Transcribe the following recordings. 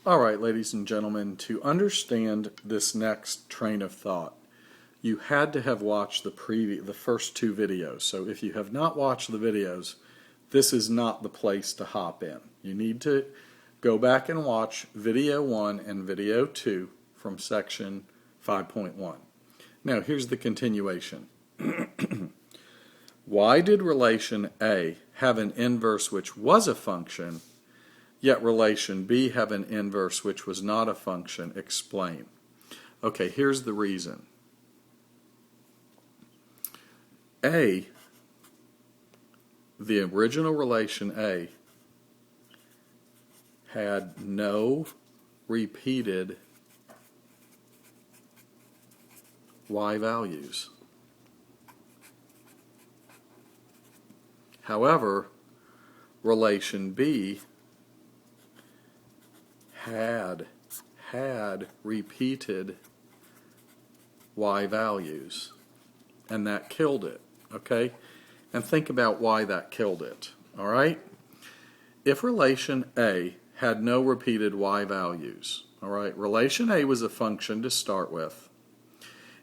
All right, ladies and gentlemen, to understand this next train of thought, you had to have watched the first two videos. So if you have not watched the videos, this is not the place to hop in. You need to go back and watch video 1 and video 2 from section 5.1. Now here's the continuation. Why did relation A have an inverse which was a function, yet relation B have an inverse which was not a function? Explain. Okay, here's the reason. A, the original relation A, had no repeated y values. However, relation B had repeated y values, and that killed it. Okay? And think about why that killed it. All right? If relation A had no repeated y values, all right, relation A was a function to start with,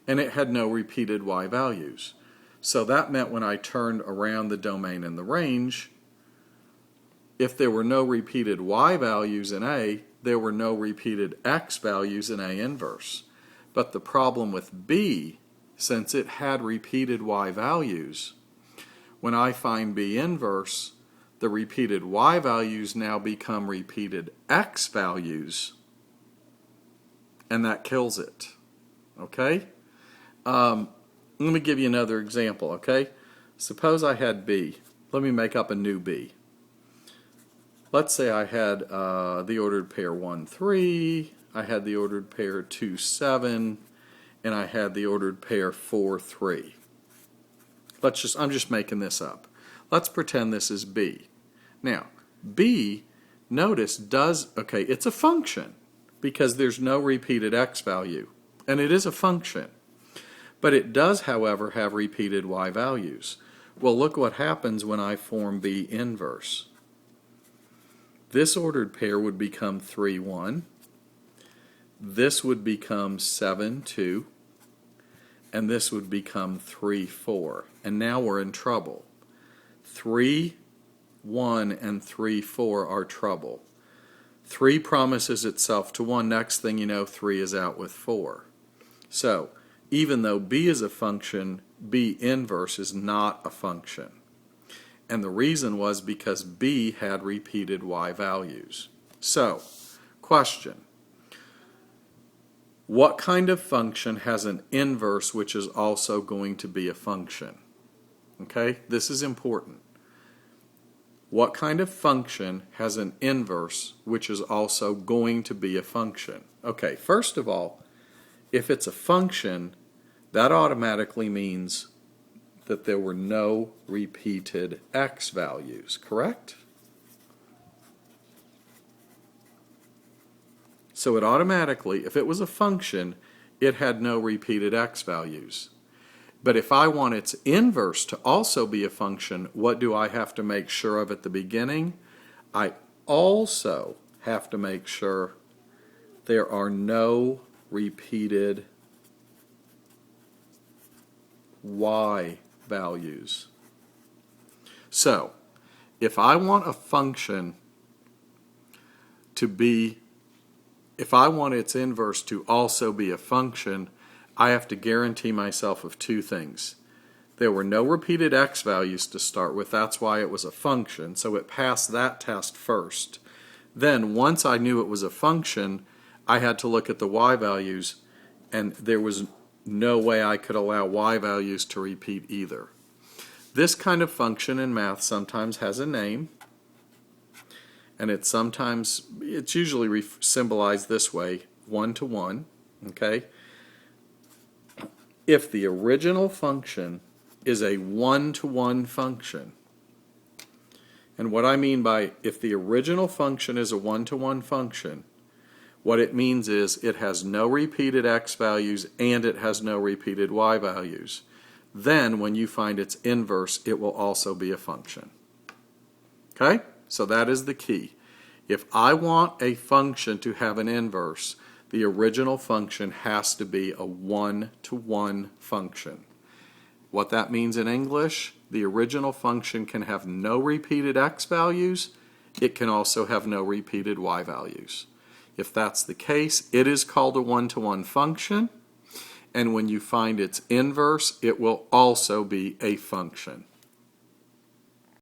and it had no repeated y values. So that meant when I turned around the domain and the range, if there were no repeated y values in A, there were no repeated x values in A inverse. But the problem with B, since it had repeated y values, when I find B inverse, the repeated y values now become repeated x values, and that kills it. Okay? Let me give you another example, okay? Suppose I had B. Let me make up a new B. Let's say I had the ordered pair 1, 3, I had the ordered pair 2, 7, and I had the ordered pair 4, 3. I'm just making this up. Let's pretend this is B. Now, B, notice, it's a function because there's no repeated x value, and it is a function. But it does, however, have repeated y values. Well, look what happens when I form B inverse. This ordered pair would become 3, 1. This would become 7, 2. And this would become 3, 4. And now we're in trouble. 3, 1, and 3, 4 are trouble. 3 promises itself to 1. Next thing you know, 3 is out with 4. So, even though B is a function, B inverse is not a function. And the reason was because B had repeated y values. So, question. What kind of function has an inverse which is also going to be a function? Okay, this is important. What kind of function has an inverse which is also going to be a function? Okay, first of all, if it's a function, that automatically means that there were no repeated x values, correct? So it automatically, if it was a function, it had no repeated x values. But if I want its inverse to also be a function, what do I have to make sure of at the beginning? I also have to make sure there are no repeated y values. So, if I want a function to be, if I want its inverse to also be a function, I have to guarantee myself of two things. There were no repeated x values to start with, that's why it was a function, so it passed that test first. Then, once I knew it was a function, I had to look at the y values, and there was no way I could allow y values to repeat either. This kind of function in math sometimes has a name, and it's usually symbolized this way, 1 to 1, okay? If the original function is a 1 to 1 function, and what I mean by if the original function is a 1 to 1 function, what it means is it has no repeated x values and it has no repeated y values. Then when you find its inverse, it will also be a function. Okay? So that is the key. If I want a function to have an inverse, the original function has to be a one-to-one function. What that means in English, the original function can have no repeated x values. It can also have no repeated y values. If that's the case, it is called a one-to-one function. And when you find its inverse, it will also be a function.